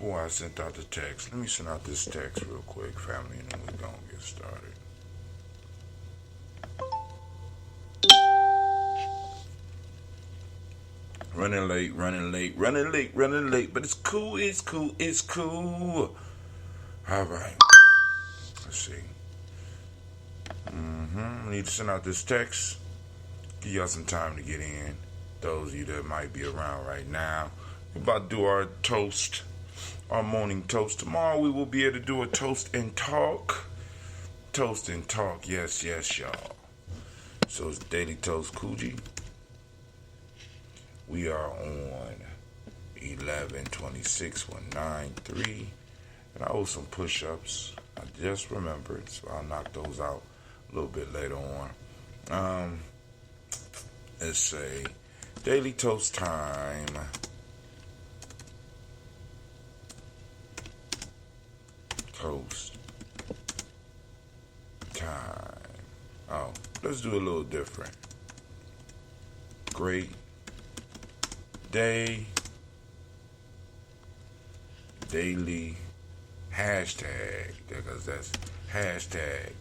before I sent out the text, let me send out this text real quick, family, and then we're going to get started. Running late, but it's cool. All right. Let's see. I need to send out this text. Give y'all some time to get in. Those of you that might be around right now. We're about to do our toast, our morning toast. Tomorrow we will be able to do a toast and talk. Toast and talk. Yes, y'all. So it's Daily Toast Kuji. We are on 11/26/193, and I owe some push-ups. I just remembered, so I'll knock those out a little bit later on. Let's say Daily Toast time. Toast time. Oh, let's do a little different. Great day, daily, hashtag, because that's hashtag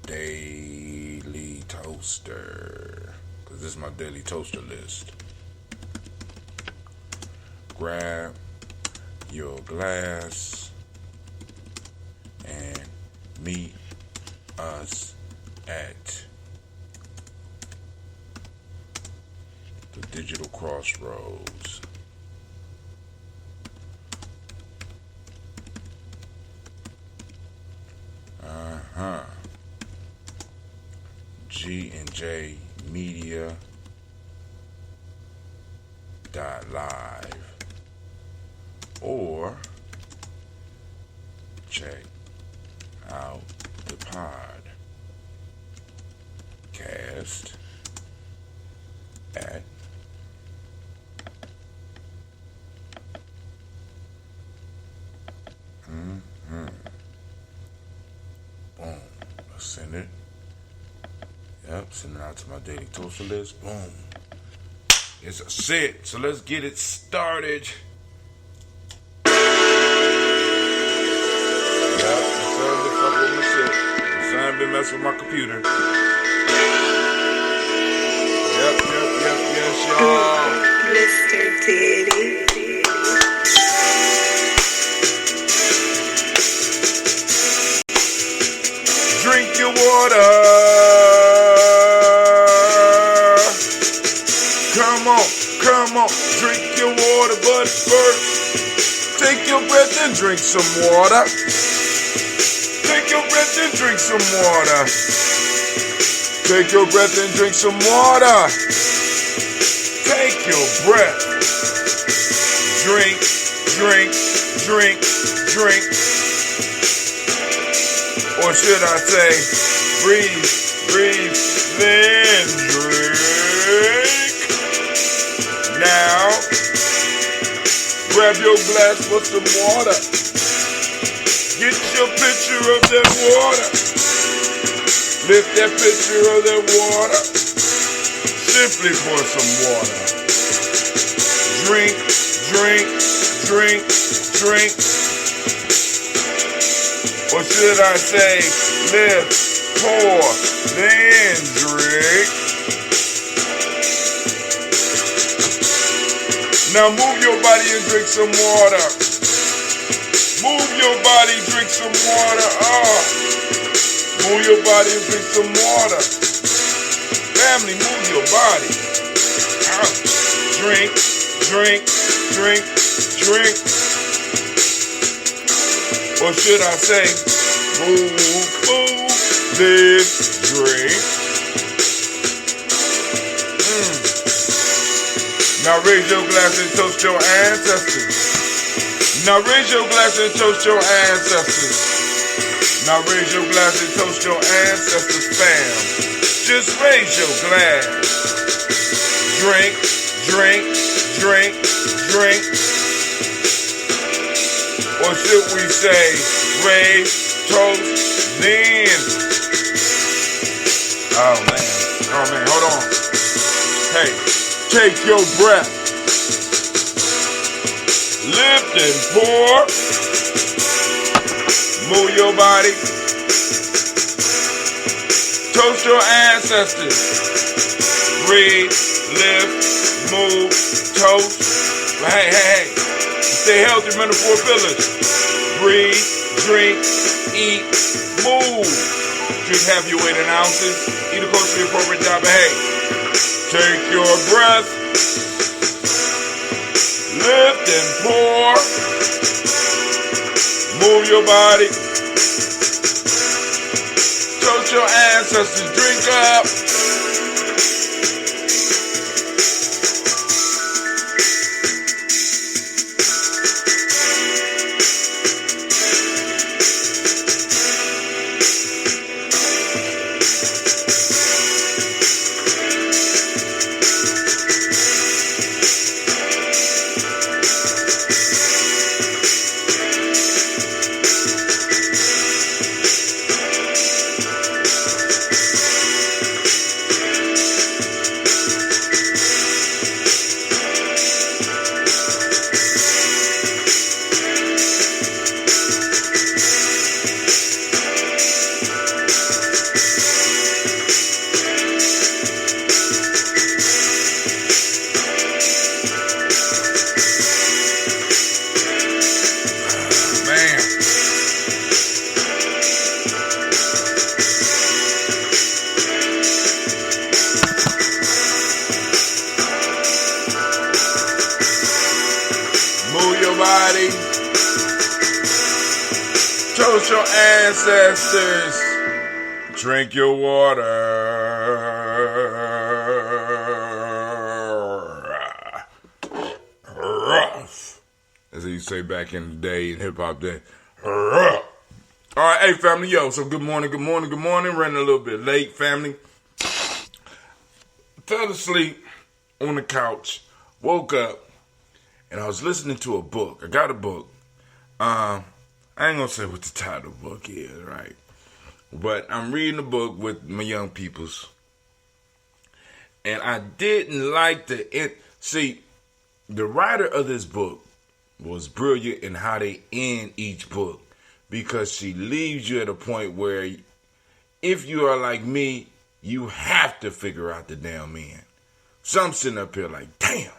daily toaster, because this is my daily toaster list. Grab your glass and meet us at the digital crossroads. G&J Media .live, or check out the podcast at boom. Let's send it. Yep, send it out to my daily toaster list. Boom. It's a sit. So let's get it started. Yep, my son been fucking with my shit. My son been messing with my computer. Yep, yes, y'all. Mr. Diddy. Drink your water. Come on, drink your water, but first, take your breath and drink some water. Take your breath and drink some water. Take your breath and drink some water. Take your breath. Drink. Or should I say, breathe, then drink. Now, grab your glass for some water. Get your pitcher of that water. Lift that pitcher of that water. Simply pour some water. Drink. Or should I say, lift, pour, then drink. Now move your body and drink some water. Move your body, drink some water. Move your body and drink some water. Family, move your body. Drink. Or should I say, move, then drink. Now raise your glass and toast your ancestors. Now raise your glass and toast your ancestors. Now raise your glass and toast your ancestors, fam. Just raise your glass. Drink. Or should we say, raise, toast, then. Oh man, hold on. Hey, take your breath. lift and pour. Move your body. Toast your ancestors. Breathe, lift, move, toast. Hey. Stay healthy, remember the 4 pillars. Breathe, drink, eat, move. Drink half your weight in ounces. Eat according to the appropriate diet. But hey, take your breath. Lift and pour. Move your body. Toast your ancestors. Drink up. Body. Toast your ancestors. Drink your water. As they used to say back in the day in hip hop day. All right, hey family, so good morning. Running a little bit late, family. Fell asleep on the couch. Woke up. And I was listening to a book. I got a book. I ain't gonna say what the title of the book is, right? But I'm reading a book with my young peoples. And I didn't like see, the writer of this book was brilliant in how they end each book. Because she leaves you at a point where if you are like me, you have to figure out the damn end. So I'm sitting up here like, damn.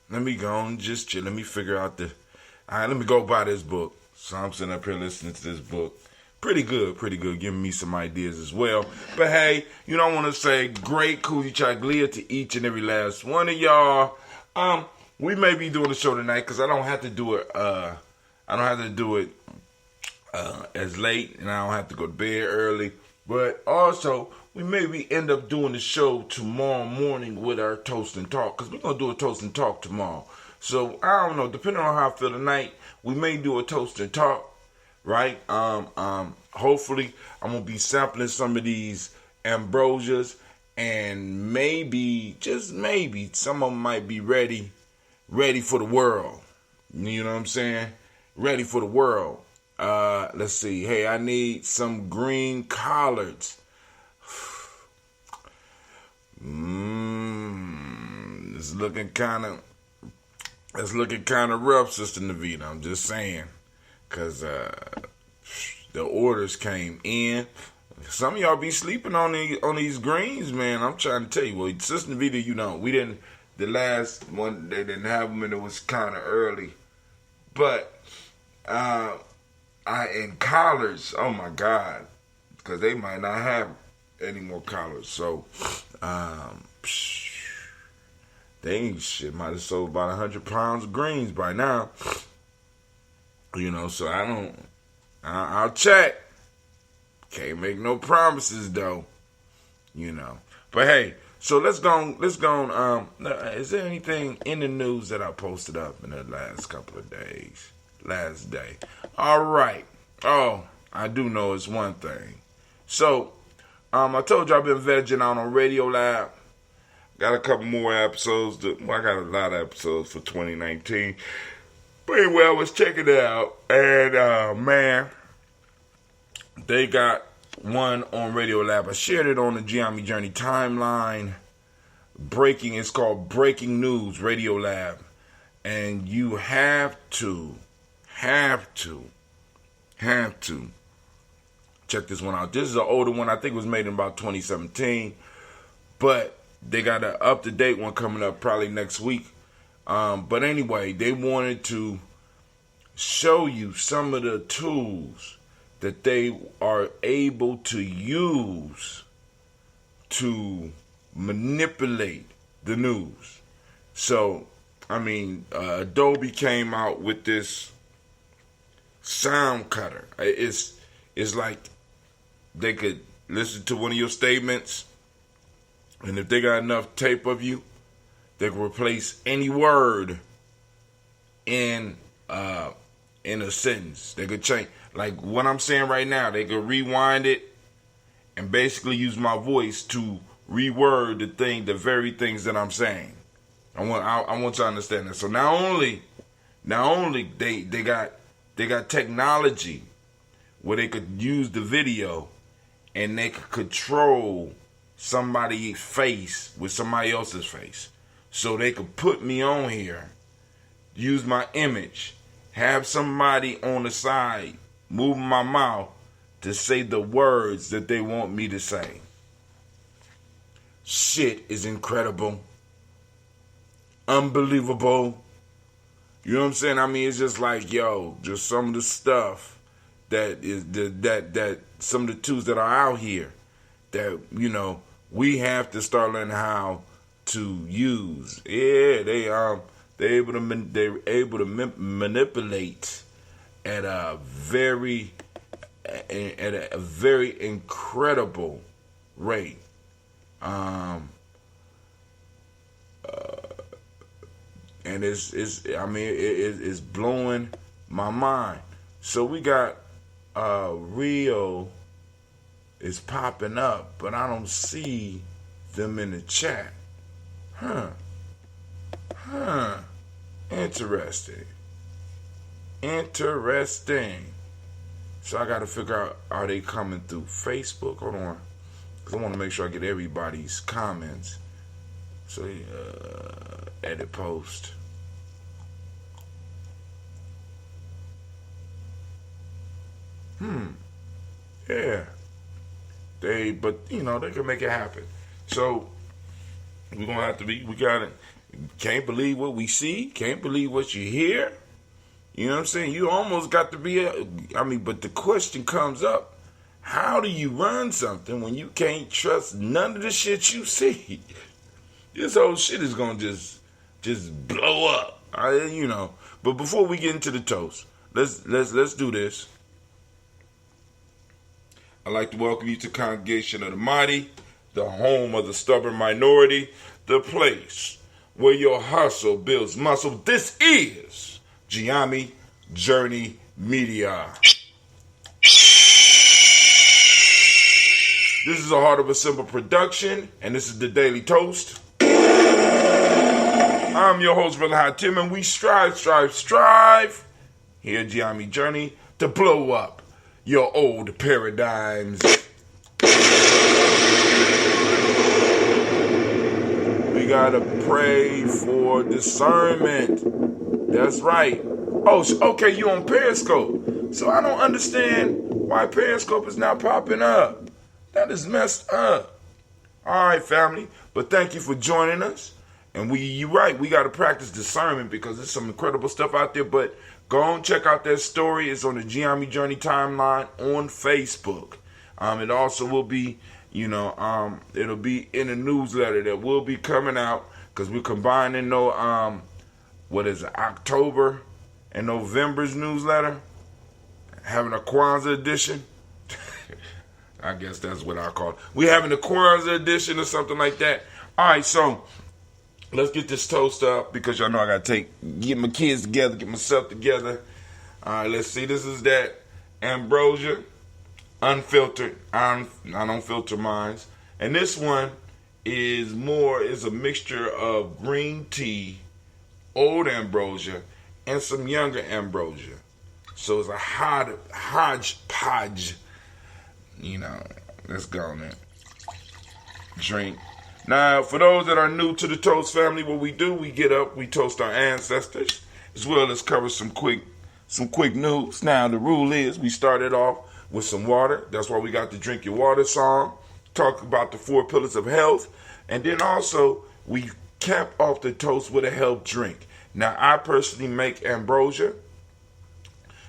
Let me go and just chill. Let me figure out let me go buy this book. So I'm sitting up here listening to this book. Pretty good. Giving me some ideas as well. But hey, I want to say great Kujichagulia to each and every last one of y'all. We may be doing the show tonight because I don't have to do it. As late, and I don't have to go to bed early. But also, we maybe end up doing the show tomorrow morning with our Toast and Talk, because we're going to do a Toast and Talk tomorrow. So, I don't know, depending on how I feel tonight, we may do a Toast and Talk, right? Hopefully, I'm going to be sampling some of these ambrosias, and maybe, just maybe, some of them might be ready for the world. You know what I'm saying? Ready for the world. Let's see. Hey, I need some green collards. It's looking kind of rough, Sister Navita. I'm just saying, cause the orders came in. Some of y'all be sleeping on these greens, man. I'm trying to tell you. Well, Sister Navita, we didn't. The last one they didn't have them, and it was kind of early. But in collards, oh my God, because they might not have any more collards. So, they might have sold about 100 pounds of greens by now. So I'll check. Can't make no promises though. But hey, so let's go. Is there anything in the news that I posted up in the last couple of days? Last day. All right. Oh, I do know it's one thing. So, I told you I've been vegging out on Radio Lab. Got a couple more episodes. I got a lot of episodes for 2019. But anyway, I was checking it out. And, man, they got one on Radio Lab. I shared it on the Gye-Nyame Journey timeline. It's called Breaking News Radio Lab. And you have to check this one out. This is an older one. I think it was made in about 2017. But they got an up-to-date one coming up probably next week. But anyway, they wanted to show you some of the tools that they are able to use to manipulate the news. So, I mean, Adobe came out with this sound cutter. It's like they could listen to one of your statements, and if they got enough tape of you, they can replace any word in a sentence. They could change, like what I'm saying right now. They could rewind it and basically use my voice to reword the very things that I'm saying. I want you to understand that. So not only they got technology where they could use the video and they could control somebody's face with somebody else's face. So they could put me on here, use my image, have somebody on the side moving my mouth to say the words that they want me to say. Shit is incredible. Unbelievable. You know what I'm saying? I mean, it's just like, just some of the stuff that some of the tools that are out here that, we have to start learning how to use. Yeah, they're able to manipulate at a very incredible rate. And it's blowing my mind. So we got Rio is popping up, but I don't see them in the chat. Interesting. So I got to figure out, are they coming through Facebook? Hold on, because I want to make sure I get everybody's comments. So edit post. Yeah. They can make it happen. So we're gonna have to we gotta, can't believe what we see, can't believe what you hear. You know what I'm saying? You almost got to be but the question comes up, how do you run something when you can't trust none of the shit you see? This whole shit is gonna just blow up. But before we get into the toast, let's do this. I'd like to welcome you to Congregation of the Mighty, the home of the stubborn minority, the place where your hustle builds muscle. This is Gye-Nyame Journey Media. This is a Heart of a Simple production, and this is the Daily Toast. I'm your host, Brother Hatim, and we strive here at Gye-Nyame Journey to blow up your old paradigms. We gotta pray for discernment. That's right. Oh, okay, you on Periscope. So I don't understand why Periscope is not popping up. That is messed up. All right, family. But thank you for joining us. And you're right, we gotta practice discernment because there's some incredible stuff out there. But go and check out that story. It's on the Gye-Nyame Journey timeline on Facebook. It also will be, it'll be in a newsletter that will be coming out because we're combining October and November's newsletter, having a Kwanzaa edition. I guess that's what I call it. We're having a Kwanzaa edition or something like that. All right, so let's get this toast up because y'all know I got to get my kids together, get myself together. All right, let's see. This is that ambrosia, unfiltered. I don't filter mine. And this one is a mixture of green tea, old ambrosia, and some younger ambrosia. So it's a hodgepodge. Let's go on there. Drink. Now, for those that are new to the Toast family, what we do, we get up, we toast our ancestors, as well as cover some quick news. Now, the rule is we started off with some water. That's why we got the Drink Your Water song. Talk about the 4 pillars of health. And then also, we cap off the toast with a health drink. Now, I personally make ambrosia.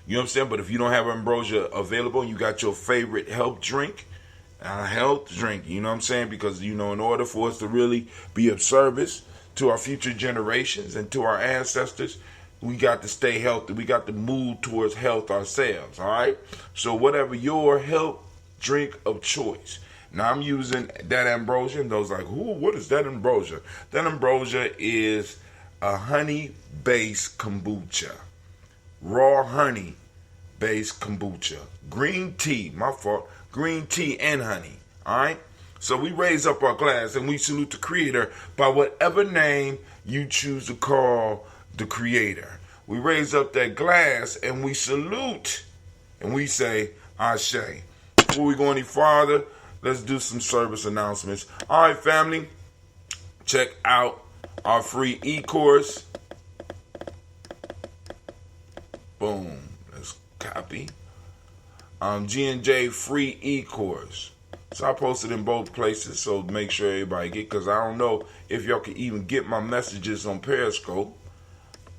You know what I'm saying? But if you don't have ambrosia available, you got your favorite health drink. You know what I'm saying? Because, in order for us to really be of service to our future generations and to our ancestors, we got to stay healthy. We got to move towards health ourselves, all right? So whatever your health drink of choice. Now, I'm using that ambrosia, and those like, what is that ambrosia? That ambrosia is a honey-based kombucha. Raw honey-based kombucha. Green tea, green tea and honey, all right? So we raise up our glass and we salute the creator by whatever name you choose to call the creator. We raise up that glass and we salute and we say, Ashe. Before we go any farther, let's do some service announcements. All right, family, check out our free e-course. Boom, let's copy. G&J free e-course. So I posted in both places, so make sure everybody get, because I don't know if y'all can even get my messages on Periscope.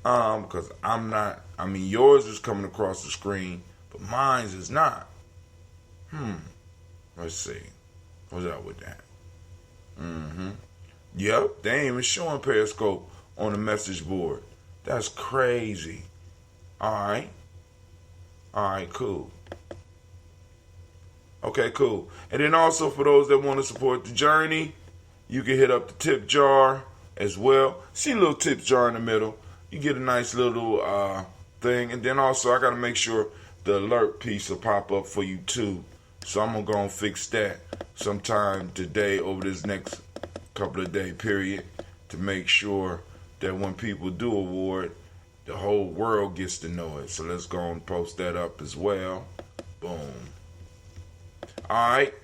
Because yours is coming across the screen, but mine's is not. Let's see. What's up with that? Yep, they ain't even showing Periscope on the message board. That's crazy. Alright, cool. Okay, cool. And then also for those that want to support the journey, you can hit up the tip jar as well. See a little tip jar in the middle. You get a nice little thing. And then also I got to make sure the alert piece will pop up for you too. So I'm going to go and fix that sometime today over this next couple of day period to make sure that when people do award, the whole world gets to know it. So let's go and post that up as well. Boom. Alright,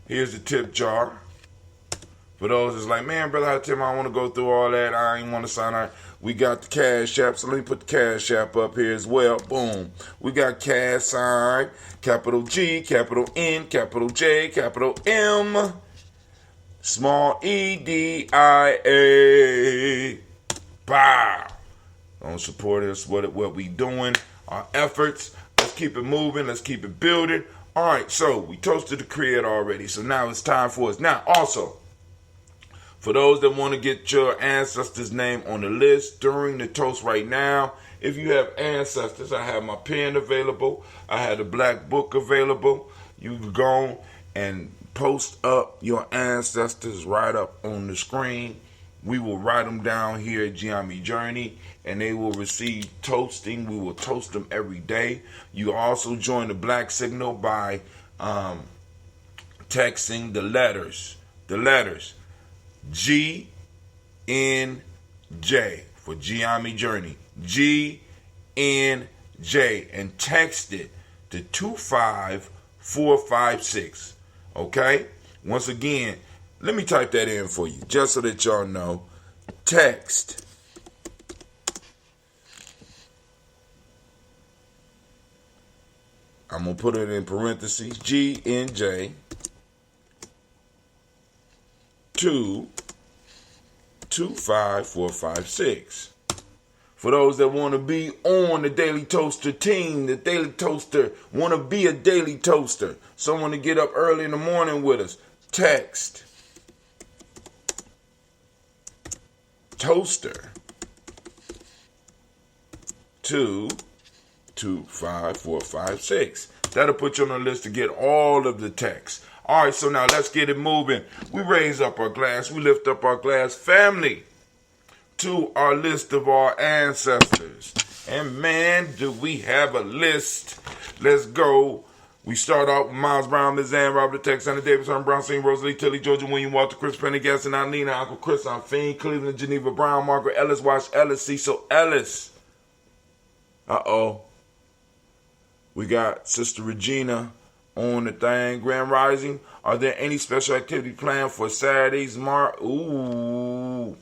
here's the tip jar. For those that's like, man, brother, Tim, I want to go through all that. I ain't want to sign out. We got the Cash App, so let me put the Cash App up here as well. Boom. We got cash sign, capital G, capital N, capital J, capital M, small EDIA. Bow. Don't support us, what we doing, our efforts. Let's keep it moving. Let's keep it building. All right, so we toasted the creator already, so now it's time for us. Now, also, for those that want to get your ancestors' name on the list during the toast right now, if you have ancestors, I have my pen available. I have the black book available. You can go and post up your ancestors right up on the screen. We will write them down here at Gye-Nyame Journey, and they will receive toasting. We will toast them every day. You also join the Black Signal by texting the letters G-N-J for Gye-Nyame Journey. G-N-J, and text it to 25456. Okay? Once again, let me type that in for you, just so that y'all know. Text I'm going to put it in parentheses, G-N-J 25456. For those that want to be on the Daily Toaster team, the Daily Toaster, want to be a Daily Toaster, someone to get up early in the morning with us, text Toaster to 25456. That'll put you on the list to get all of the texts. All right, so now let's get it moving. We raise up our glass. We lift up our glass, family, to our list of our ancestors. And man, do we have a list. Let's go. We start out with Miles Brown, Miss Ann, Robert Tex, Santa Davis, Herman Brown, Singh, Rosalie, Tilly, Georgia, William, Walter, Chris, Pendergast, and Alina, Uncle Chris, I'm Fiend, Cleveland, Geneva, Brown, Margaret Ellis, Wash Ellis, Cecil Ellis. We got Sister Regina on the thing. Grand Rising. Are there any special activity planned for Saturday's Ooh.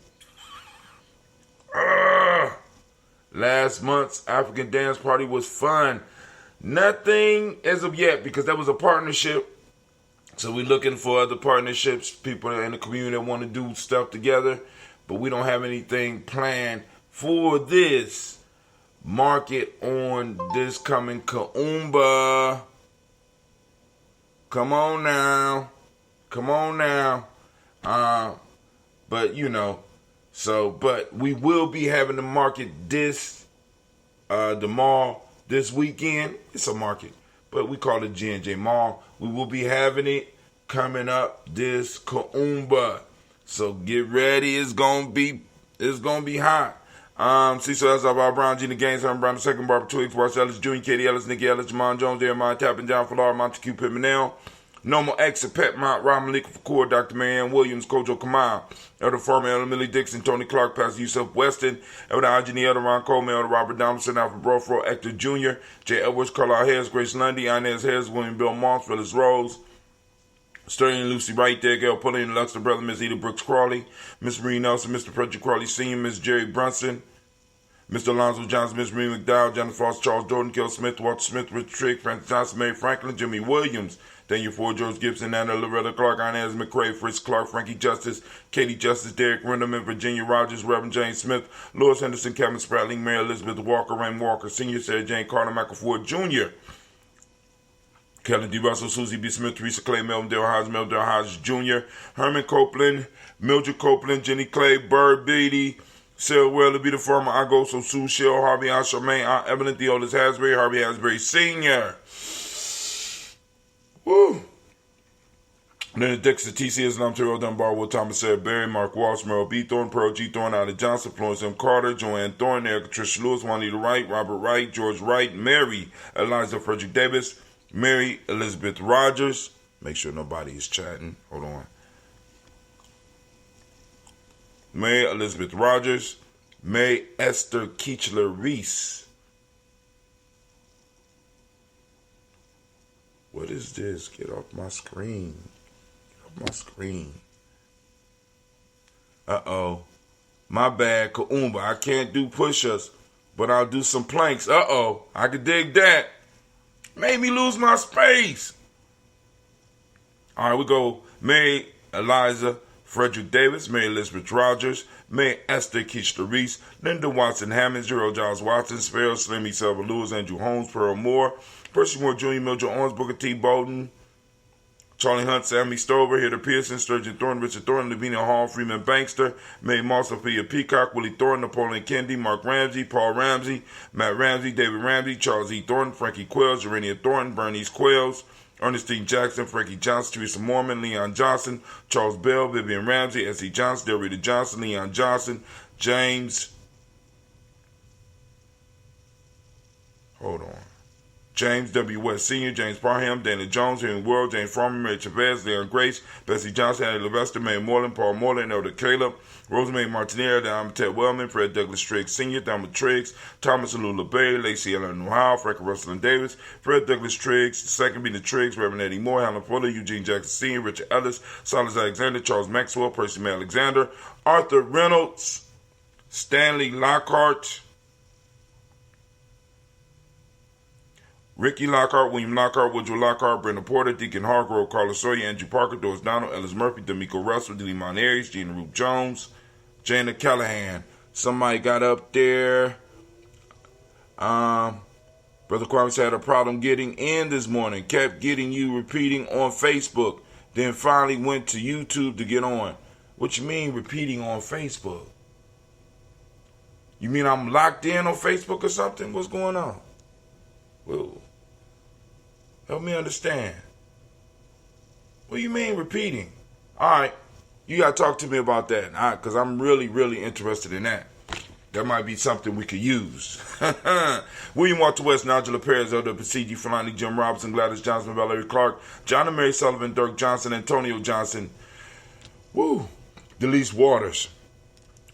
Last month's African dance party was fun. Nothing as of yet because that was a partnership. So we're looking for other partnerships, people in the community that want to do stuff together. But we don't have anything planned for this market on this coming Kuumba. Come on now. But but we will be having the market the mall this weekend. It's a market, but we call it G&J Mall. We will be having it coming up this Kuumba. So get ready. It's gonna be hot. So that's about Brown, Gina Gaines, Herman Brown, the second Barbara Twiggs, Watch Ellis, Junior, Katie Ellis, Nikki Ellis, Jamon Jones, Jeremiah Tapping Down for Laura, Montague Pittman, Normal X, Pet Mount, Rob Malik for Dr. Marianne Williams, Kojo Kamal, Elder Farmer, Elder Millie Dixon, Tony Clark, Pastor Yusuf Weston, Elder Ajani, Elder Ron Coleman, Elder Robert Donaldson, Alfred Brofro, Hector Jr., J. Edwards, Carlisle Harris, Grace Lundy, Inez Harris, William Bill Moss, Phyllis Rose, Sterling and Lucy Wright there, Gail Pulley and Luxor Brother, Miss Eda Brooks Crawley, Miss Marie Nelson, Mr. Frederick Crawley Sr., Miss Jerry Brunson, Mr. Alonzo Johnson, Miss Marie McDowell, Jonathan Frost, Charles Jordan, Kel Smith, Walter Smith, Rich Trigg, Francis Johnson, Mary Franklin, Jimmy Williams, Daniel Ford, George Gibson, Anna Loretta Clark, Inez McCrae, Fritz Clark, Frankie Justice, Katie Justice, Derek Renderman, Virginia Rogers, Reverend James Smith, Louis Henderson, Kevin Spratling, Mary Elizabeth Walker, Rain Walker Sr., Sarah Jane Carter, Michael Ford Jr., Kellen D. Russell, Susie B. Smith, Teresa Clay, Melvin Dale Hodges Jr., Herman Copeland, Mildred Copeland, Jenny Clay, Bird Beatty, Sarah Weller, Be the Farmer, Agoso, Sue Shell, Harvey Aunt Charmaine, Aunt Evelyn, Theodis Hasbury, Harvey Hasbury Sr. Woo! Then the Dixon, TC Islam, Terrell Dunbar, Will Thomas, Sarah Berry, Mark Walsh, Merrill B. Thorne, Pearl G. Thorne, Allie Johnson, Florence M. Carter, Joanne Thorne, Erica Tricia Lewis, Juanita Wright, Robert Wright, George Wright, Mary Eliza Frederick Davis, Mary Elizabeth Rogers. Make sure nobody is chatting. Hold on. Mary Elizabeth Rogers, Mary Esther Keechler Reese. What is this? Get off my screen. Get off my screen. Uh-oh. My bad, Kuumba. I can't do push-ups, but I'll do some planks. Uh-oh. I can dig that. Made me lose my space. All right, we go. Mary Eliza Frederick Davis, Mary Elizabeth Rogers, Mary Esther Keechler Reese, Linda Watson Hammond, Gerald Giles Watson, Sparrow Slimmy Selva Lewis, Andrew Holmes, Pearl Moore, Percy Moore Jr., Mildred Owens, Booker T. Bolden, Charlie Hunt, Sammy Stover, Heather Pearson, Sturgeon Thornton, Richard Thornton, Lavinia Hall, Freeman Bankster, Mae Moss, Sophia Peacock, Willie Thornton, Napoleon Kennedy, Mark Ramsey, Paul Ramsey, Matt Ramsey, David Ramsey, Charles E. Thornton, Frankie Quells, Urania Thornton, Bernice Quells, Ernestine Jackson, Frankie Johnson, Teresa Mormon, Leon Johnson, Charles Bell, Vivian Ramsey, S.E. Johnson, Del Rita Johnson, Leon Johnson, James W. West Sr., James Parham, Dana Jones, Henry World, James Farmer, Mary Chavez, Leon Grace, Bessie Johnson, Annie Levester, Mae Moreland, Paul Moreland, Elder Caleb, Rosemary Martinez, Diamond Ted Wellman, Fred Douglas Triggs Sr., Diamond Triggs, Thomas Alula Bay, Lacey Ellen Newhow, Frankie Russell and Davis, Fred Douglas Triggs, the second being the Triggs, Reverend Eddie Moore, Helen Fuller, Eugene Jackson Sr., Richard Ellis, Silas Alexander, Charles Maxwell, Percy May Alexander, Arthur Reynolds, Stanley Lockhart, Ricky Lockhart, William Lockhart, Woodrow Lockhart, Brenda Porter, Deacon Hargrove, Carlos Sawyer, Andrew Parker, Doris Donald, Ellis Murphy, D'Amico Russell, Delimon Aries, Gina Root Jones, Jana Callahan. Somebody got up there. Brother Kwame had a problem getting in this morning. Kept getting you repeating on Facebook. Then finally went to YouTube to get on. What you mean repeating on Facebook? You mean I'm locked in on Facebook or something? What's going on? Well, help me understand. What do you mean repeating? All right, you got to talk to me about that, because I'm really, really interested in that. That might be something we could use. William Walter West, Nigel Perez, Elder Pasigi, Fulani, Jim Robinson, Gladys Johnson, Valerie Clark, John and Mary Sullivan, Dirk Johnson, Antonio Johnson, Delise Waters,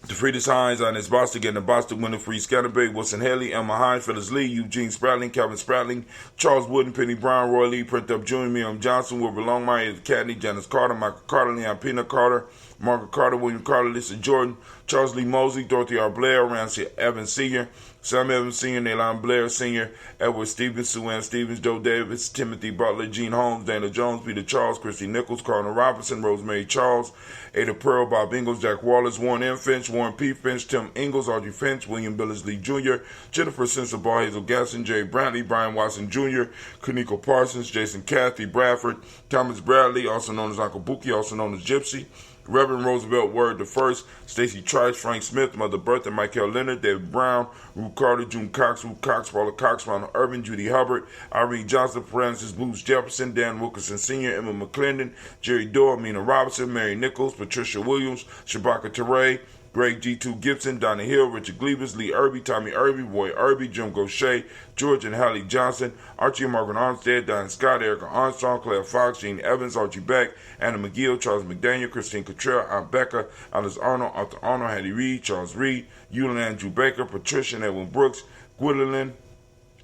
DeFriedis Hines, Ines Bostic, and the Boston Winifred Scatterberg, Wilson Haley, Emma Hines, Phyllis Lee, Eugene Spratling, Calvin Spratling, Charles Wooden, Penny Brown, Roy Lee, Print Up Jr., Miriam Johnson, Wilbur Longmire, Cadney, Janice Carter, Michael Carter, Leon Pena Carter, Margaret Carter, William Carter, Lisa Jordan, Charles Lee Mosley, Dorothy R. Blair, Ramsey Evans Sr., Sam Evans Sr., Naylon Blair Sr., Edward Stevens, Sue Ann Stevens, Joe Davis, Timothy Butler, Gene Holmes, Dana Jones, Peter Charles, Christy Nichols, Connor Robinson, Rosemary Charles, Ada Pearl, Bob Ingalls, Jack Wallace, Warren M. Finch, Warren P. Finch, Tim Ingalls, Audrey Finch, William Billingsley Jr., Jennifer Sensabaugh, Hazel Gasson, Jay Brantley, Brian Watson Jr., Kaniko Parsons, Jason Cathy Bradford, Thomas Bradley, also known as Uncle Buki, also known as Gypsy, Reverend Roosevelt Word I, Stacey Trice, Frank Smith, Mother Bertha, Michael Leonard, David Brown, Ruth Carter, June Cox, Ruth Cox, Paula Cox, Ronald Urban, Judy Hubbard, Irene Johnson, Francis Blues Jefferson, Dan Wilkerson Sr., Emma McClendon, Jerry Dorr, Mina Robinson, Mary Nichols, Patricia Williams, Shabaka Teray, Greg G2 Gibson, Donna Hill, Richard Glebus, Lee Irby, Tommy Irby, Roy Irby, Jim Gaucher, George and Hallie Johnson, Archie and Margaret Armstead, Diane Scott, Erica Armstrong, Claire Fox, Gene Evans, Archie Beck, Anna McGill, Charles McDaniel, Christine Cottrell, Aunt Becca, Alice Arnold, Arthur Arnold, Hattie Reed, Charles Reed, Eulin Andrew Baker, Patricia and Edwin Brooks, Gwendolyn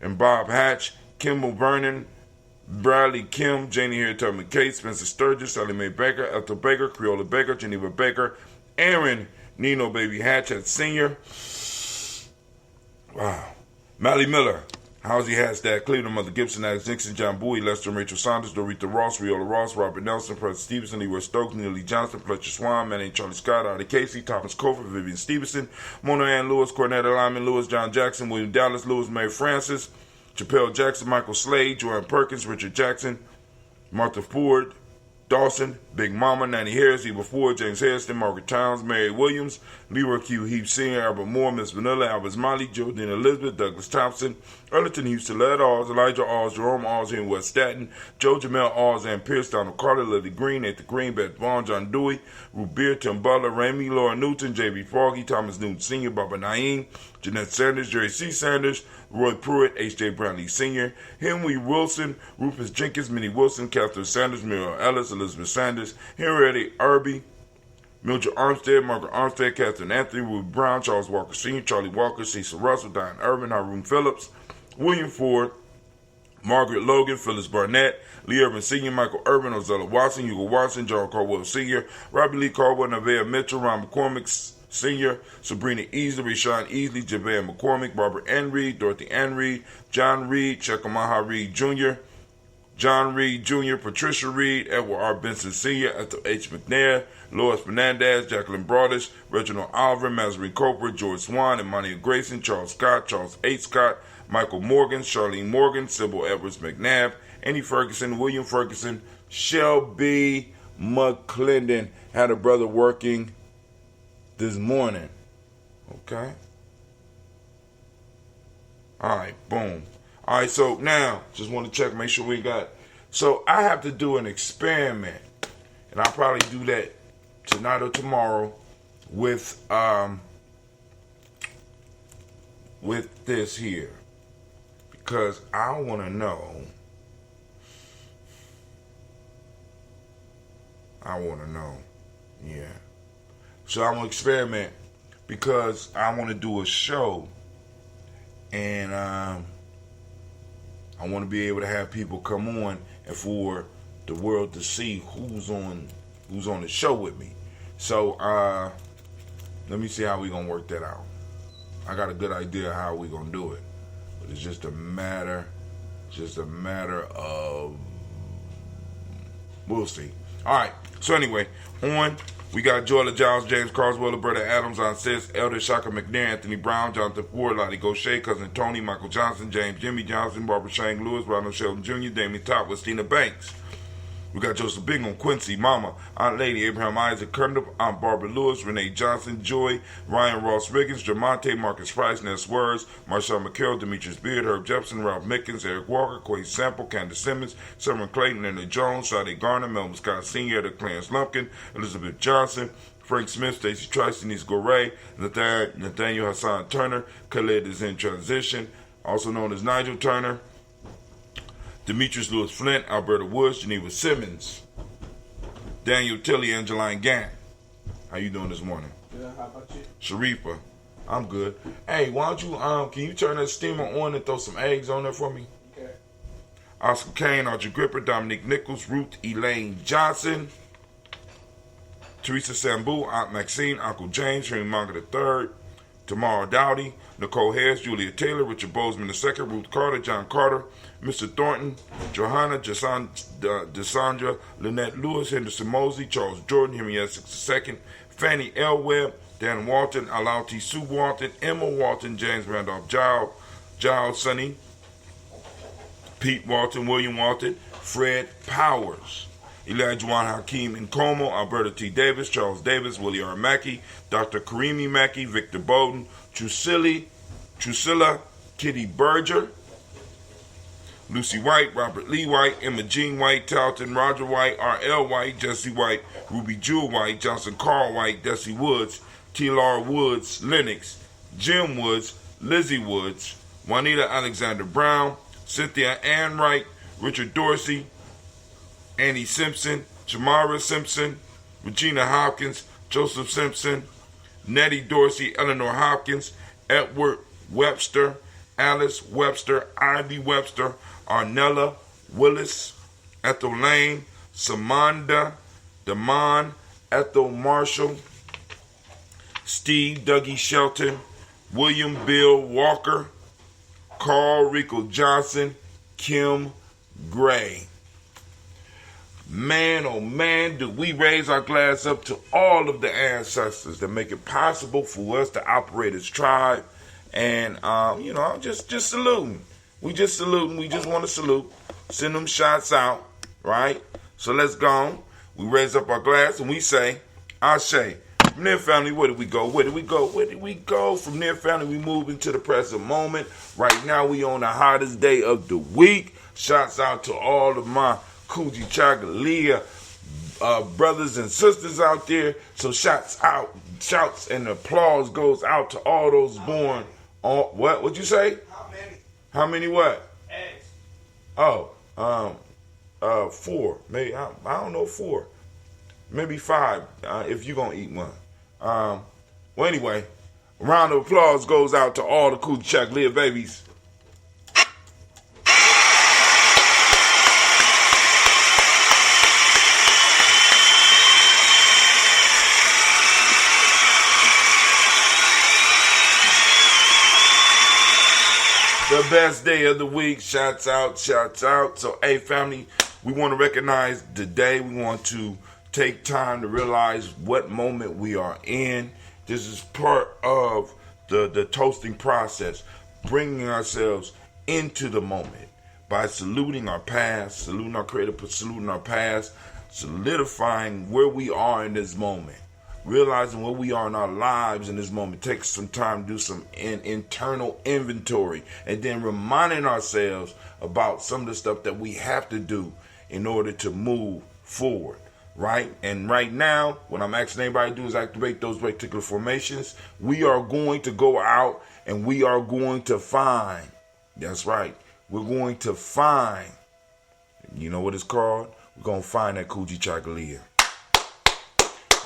and Bob Hatch, Kimball Vernon, Bradley Kim, Janie Harriet Tubman Kate, Spencer Sturgis, Sally Mae Baker, Ethel Baker, Creola Baker, Geneva Baker, Aaron Nino Baby Hatchet Sr. Wow. Mally Miller, Housie Hashtag, Cleveland, Mother Gibson, Alex Nixon, John Bowie, Lester and Rachel Saunders, Dorita Ross, Riola Ross, Robert Nelson, Preston Stevenson, Leroy Stokes, Neil Lee Johnson, Fletcher Swan, Manny Charlie Scott, Artie Casey, Thomas Cofer, Vivian Stevenson, Mona Ann Lewis, Cornetta Lyman Lewis, John Jackson, William Dallas Lewis, Mary Francis, Chappelle Jackson, Michael Slade, Joanne Perkins, Richard Jackson, Martha Ford, Dawson, Big Mama, Nanny Harris, Eva Ford, James Hairston, Margaret Towns, Mary Williams, Leroy Q. Heath Sr., Albert Moore, Miss Vanilla, Albert Molly, Geraldine Elizabeth, Douglas Thompson, Erlington Houston, Led Alls, Elijah Alls, Jerome Alls here in West Staten, Joe Jamel Alls, and Pierce, Donald Carter, Lily Green, Nathan Green, Beth Vaughn, John Dewey, Ruth Beer, Tim Butler, Ramey, Laura Newton, J.B. Foggy, Thomas Newton Sr., Barbara Naeem, Jeanette Sanders, Jerry C. Sanders, Roy Pruitt, H.J. Brownlee Sr., Henry Wilson, Rufus Jenkins, Minnie Wilson, Catherine Sanders, Muriel Ellis, Elizabeth Sanders, Henrietta Irby, Mildred Armstead, Margaret Armstead, Catherine Anthony, Ruth Brown, Charles Walker Sr., Charlie Walker, Cecil Russell, Diane Irvin, Haroon Phillips, William Ford, Margaret Logan, Phyllis Barnett, Lee Urban Sr., Michael Urban, Ozella Watson, Hugo Watson, John Caldwell Sr., Robbie Lee Caldwell, Nevaeh Mitchell, Ron McCormick Sr., Sabrina Easley, Rashawn Easley, Javea McCormick, Barbara Ann Reed, Dorothy Ann Reed, John Reed, Chekamaha Reed Jr., John Reed Jr., Patricia Reed, Edward R. Benson Sr., Ethel H. McNair, Lois Fernandez, Jacqueline Broadish, Reginald Oliver, Mazarin Cooper, George Swan, Imani Grayson, Charles Scott, Charles H. Scott, Michael Morgan, Charlene Morgan, Sybil Edwards McNabb, Annie Ferguson, William Ferguson, Shelby McClendon. Had a brother working this morning. Okay? Alright, boom. Alright, so now, just want to check, make sure we got. So I have to do an experiment. And I'll probably do that tonight or tomorrow with this here. Because I want to know. Yeah. So I'm going to experiment because I want to do a show. And I want to be able to have people come on and for the world to see who's on the show with me. So let me see how we going to work that out. I got a good idea how we going to do it. But it's just a matter of, we'll see. All right. So anyway, we got Joella Giles, James Carswell, Roberta Adams, on Sis, Elder Shaka McNair, Anthony Brown, Jonathan Ford, Lottie Gaucher, Cousin Tony, Michael Johnson, James Jimmy Johnson, Barbara Shane Lewis, Ronald Sheldon Jr., Damien Top, Westina Banks. We got Joseph Bingham, Quincy, Mama, Aunt Lady, Abraham Isaac Kernup, Aunt Barbara Lewis, Renee Johnson, Joy, Ryan Ross Riggins, Jamonte, Marcus Price, Ness Words, Marshall McCarroll, Demetrius Beard, Herb Jepson, Ralph Mickens, Eric Walker, Quay Sample, Candace Simmons, Summer Clayton, Leonard Jones, Sade Garner, Melvin Scott Sr., Clarence Lumpkin, Elizabeth Johnson, Frank Smith, Stacey Trice, Denise Goray, Nathaniel Hassan Turner, Khaled is in transition, also known as Nigel Turner, Demetrius Lewis Flint, Alberta Woods, Geneva Simmons, Daniel Tilley, Angeline Gant. How you doing this morning? Good. How about you? Sharifa, I'm good. Hey, why don't you can you turn that steamer on and throw some eggs on there for me? Okay. Oscar Kane, Archie Gripper, Dominique Nichols, Ruth Elaine Johnson, Teresa Sambu, Aunt Maxine, Uncle James, Henry Munger III, Tamara Dowdy, Nicole Harris, Julia Taylor, Richard Bozeman II, Ruth Carter, John Carter, Mr. Thornton, Johanna, Desandra, Lynette Lewis, Henderson Mosley, Charles Jordan, Henry Essex II, Fannie L. Webb, Dan Walton, Alauti Sue Walton, Emma Walton, James Randolph Giles Sonny, Pete Walton, William Walton, Fred Powers, Elijah Juan Hakeem Nkomo, Alberta T. Davis, Charles Davis, Willie R. Mackey, Dr. Karimi Mackey, Victor Bowden, Drusilla Kitty Berger, Lucy White, Robert Lee White, Emma Jean White, Talton Roger White, R.L. White, Jesse White, Ruby Jewel White, Johnson Carl White, Desi Woods, T.L.R. Woods, Lennox, Jim Woods, Lizzie Woods, Juanita Alexander Brown, Cynthia Ann Wright, Richard Dorsey, Annie Simpson, Jamara Simpson, Regina Hopkins, Joseph Simpson, Nettie Dorsey, Eleanor Hopkins, Edward Webster, Alice Webster, Ivy Webster, Arnella Willis, Ethel Lane, Samanda Damon, Ethel Marshall, Steve Dougie Shelton, William Bill Walker, Carl Rico Johnson, Kim Gray. Man, oh man, do we raise our glass up to all of the ancestors that make it possible for us to operate as tribe. And, just saluting. We just saluting. We just want to salute. Send them shots out, right? So let's go. We raise up our glass and we say, Ashe. From there, family, where did we go? Where did we go? Where did we go? From there, family, we move into the present moment. Right now, we on the hottest day of the week. Shouts out to all of my Kujichagulia brothers and sisters out there. So shouts and applause goes out to all those born on what? What'd you say? How many? How many what? Eggs. Oh, 4. Maybe I don't know, 4. Maybe 5 if you're gonna eat one. Well, anyway, a round of applause goes out to all the Kujichagulia babies. The best day of the week. Shouts out, shouts out. So, hey, family, we want to recognize the day. We want to take time to realize what moment we are in. This is part of the toasting process, bringing ourselves into the moment by saluting our past, saluting our creator, saluting our past, solidifying where we are in this moment, realizing where we are in our lives in this moment. Take some time to do some internal inventory, and then reminding ourselves about some of the stuff that we have to do in order to move forward. Right? And right now, what I'm asking everybody to do is activate those particular formations. We are going to go out and we are going to find. That's right. We're going to find. You know what it's called? We're going to find that Kujichagulia.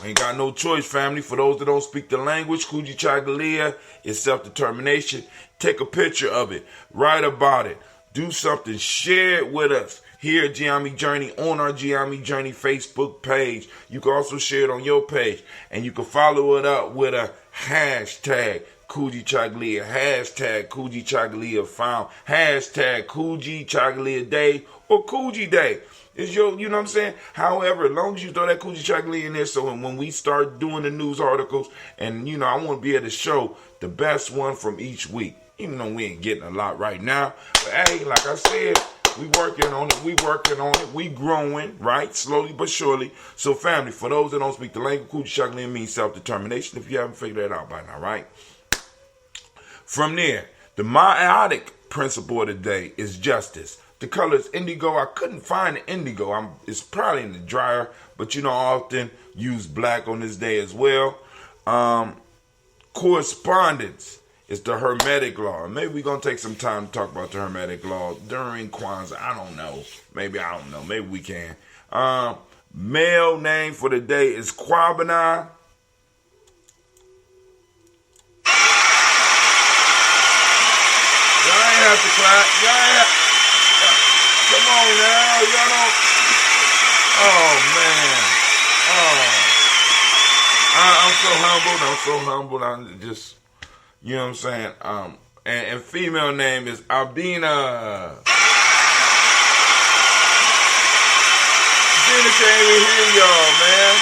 Ain't got no choice, family. For those that don't speak the language, Kujichagulia is self-determination. Take a picture of it. Write about it. Do something. Share it with us. Here at Gye-Nyame Journey on our Gye-Nyame Journey Facebook page. You can also share it on your page. And you can follow it up with a hashtag Kujichagulia, hashtag Kujichagulia found, hashtag Kujichagulia Day or Kuji Day. It's your, you know what I'm saying? However, as long as you throw that Kujichagulia in there, so when we start doing the news articles, and I want to be able to show the best one from each week. Even though we ain't getting a lot right now. But hey, like I said, we working on it, we growing, right? Slowly but surely. So family, for those that don't speak the language, Kujichagulia means self-determination, if you haven't figured that out by now, right? From there, the meiotic principle of the day is justice. The color is indigo. I couldn't find the indigo. It's probably in the dryer, but I often use black on this day as well. Correspondence is the Hermetic law. Maybe we're going to take some time to talk about the Hermetic law during Kwanzaa. I don't know. Maybe we can. Male name for the day is Kwabena. Yeah. Come on now. Y'all don't. Oh, man. I'm so humbled. I'm just, you know what I'm saying? And female name is Albina. Gina can't even hear y'all, man.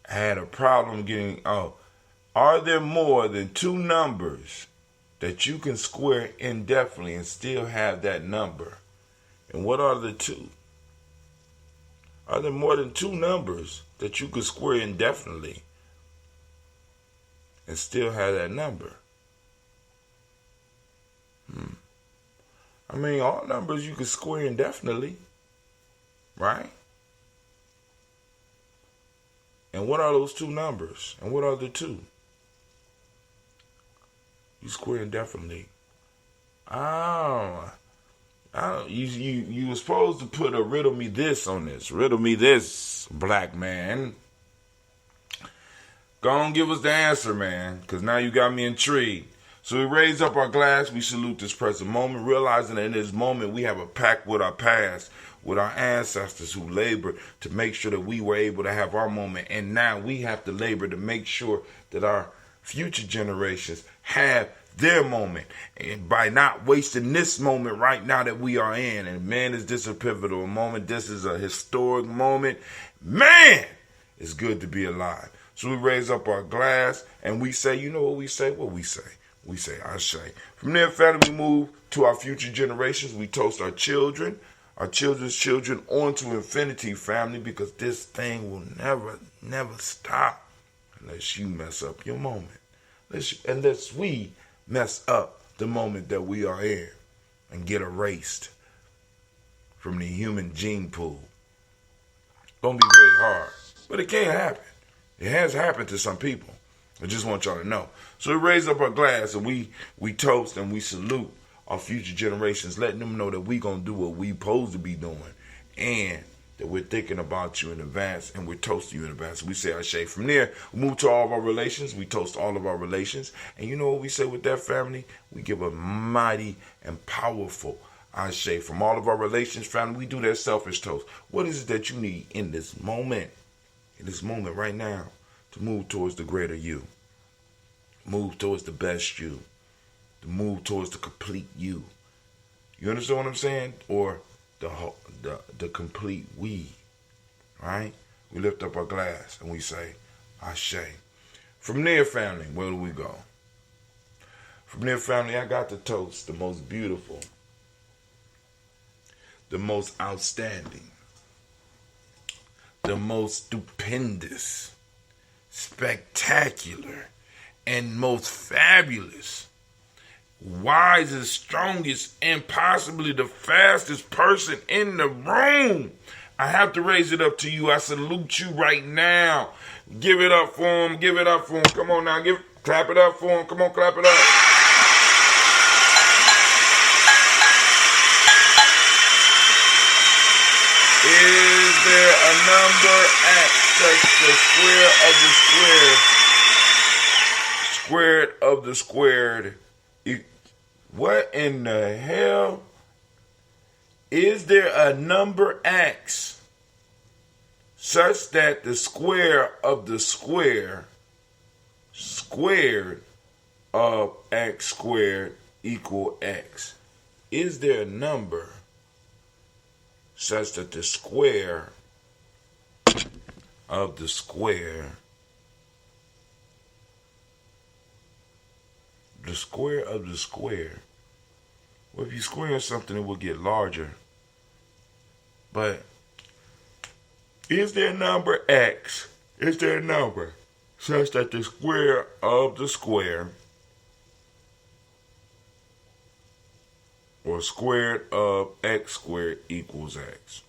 I had a problem getting. Are there more than two numbers that you can square indefinitely and still have that number? And what are the two? Are there more than two numbers that you could square indefinitely and still have that number? I mean, all numbers you can square indefinitely, right? And what are those two numbers? And what are the two? You square indefinitely. You were supposed to put a riddle me this on this. Riddle me this, black man. Go on, give us the answer, man, because now you got me intrigued. So we raise up our glass, we salute this present moment, realizing that in this moment we have a pact with our past, with our ancestors who labored to make sure that we were able to have our moment. And now we have to labor to make sure that our future generations have their moment. And by not wasting this moment right now that we are in, and man, is this a pivotal moment? This is a historic moment. Man, it's good to be alive. So we raise up our glass and we say, you know what we say? What we say? We say, I say. From there, family, we move to our future generations. We toast our children, our children's children, on to infinity, family, because this thing will never stop unless you mess up your moment. Unless we mess up the moment that we are in and get erased from the human gene pool. Gonna be very hard, but it can't happen. It has happened to some people. I just want y'all to know. So we raise up our glass and we toast and we salute our future generations, letting them know that we gonna do what we supposed to be doing, and that we're thinking about you in advance and we're toasting you in advance. We say Ashe. From there, we move to all of our relations. We toast all of our relations. And you know what we say with that, family? We give a mighty and powerful Ashe. From all of our relations, family, we do that selfish toast. What is it that you need in this moment right now, to move towards the greater you? Move towards the best you. To move towards the complete you. You understand what I'm saying? Or the complete we, right? We lift up our glass and we say, Ashe. From there, family, where do we go? From there, family, I got to toast the most beautiful, the most outstanding, the most stupendous, spectacular, and most fabulous, wisest, strongest, and possibly the fastest person in the room. I have to raise it up to you. I salute you right now. Give it up for him. Give it up for him. Come on now. Clap it up for him. Come on, clap it up. Is there a number at such the square of the squared of the squared? What in the hell? Is there a number x such that the square of the square squared of x squared equal x? Is there a number such that the square of the square of the square? Well, if you square something, it will get larger. But is there a number x? Is there a number such that the square of the square or squared of x squared equals x?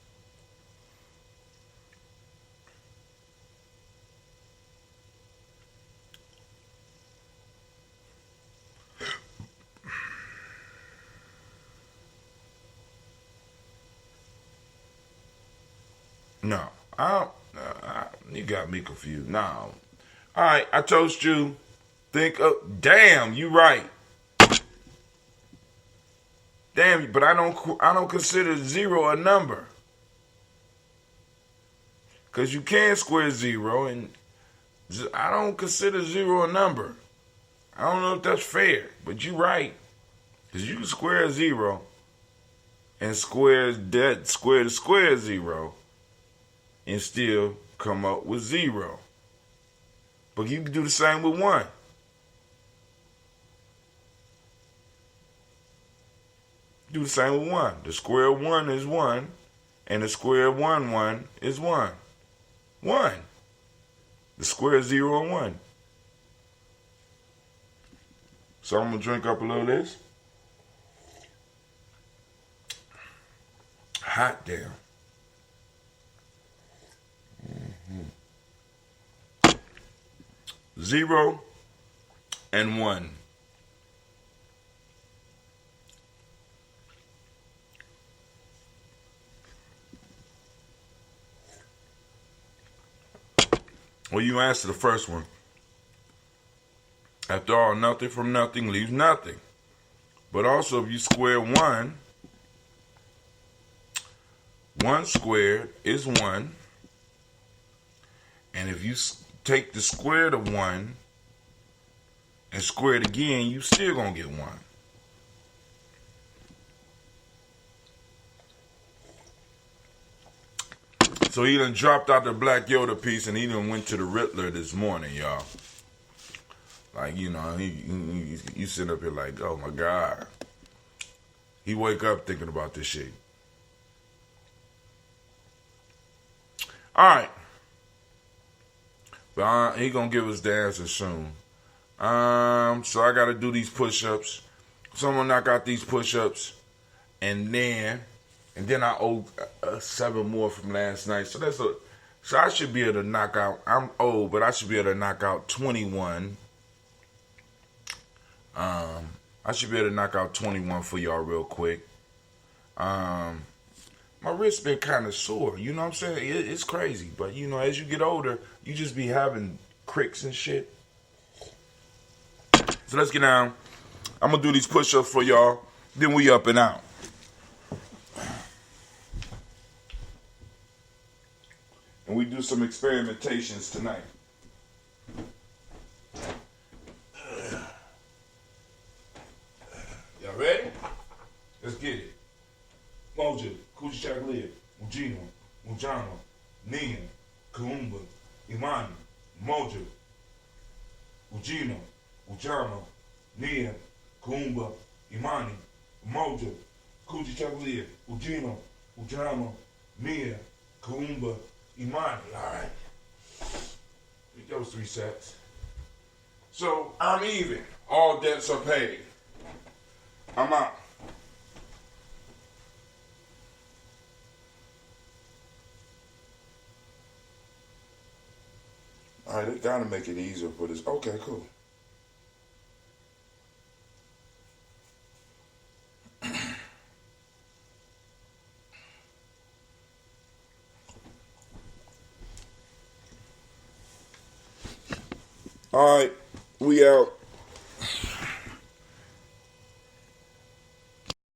No, You got me confused. No. All right, I told you. Think of. Damn, you right. Damn, but I don't consider zero a number. Because you can square zero, and I don't consider zero a number. I don't know if that's fair, but you're right. Because you can square zero and square the square zero and still come up with zero. But you can do the same with one. Do the same with one. The square of one is one, and the square of one is one. One. The square is 0 and 1. So I'm going to drink up a little of this. Hot damn. 0 and 1. Well, you answer the first one. After all, nothing from nothing leaves nothing. But also, if you square 1, 1 squared is 1. And if you take the square of 1 and square it again, you still going to get 1. So he done dropped out the Black Yoda piece and he done went to the Riddler this morning, y'all. Like, you know, you sit up here like, oh my God. He wake up thinking about this shit. All right. But he gonna give us the answer soon. So I gotta do these push-ups. Someone knock out these push-ups, and then I owe 7 more from last night. So I should be able to knock out. I'm old, but I should be able to knock out 21. I should be able to knock out 21 for y'all real quick. My wrist been kind of sore. You know what I'm saying? It's crazy, but you know, as you get older, you just be having cricks and shit. So let's get down. I'm gonna do these push-ups for y'all. Then we up and out. And we do some experimentations tonight. Y'all ready? Let's get it. Moja, Kujichagulia, Ujino, Mujano, Nia, Kuumba, Imani, Moja, Ujino, Ujano, Nia, Kuumba, Imani, Moja, Kujichagulia, Ujino, Ujano, Nia, Kuumba, Imani. All right. Those 3 sets. So I'm even. All debts are paid. I'm out. All right, they gotta make it easier for this. Okay, cool. All right, we out.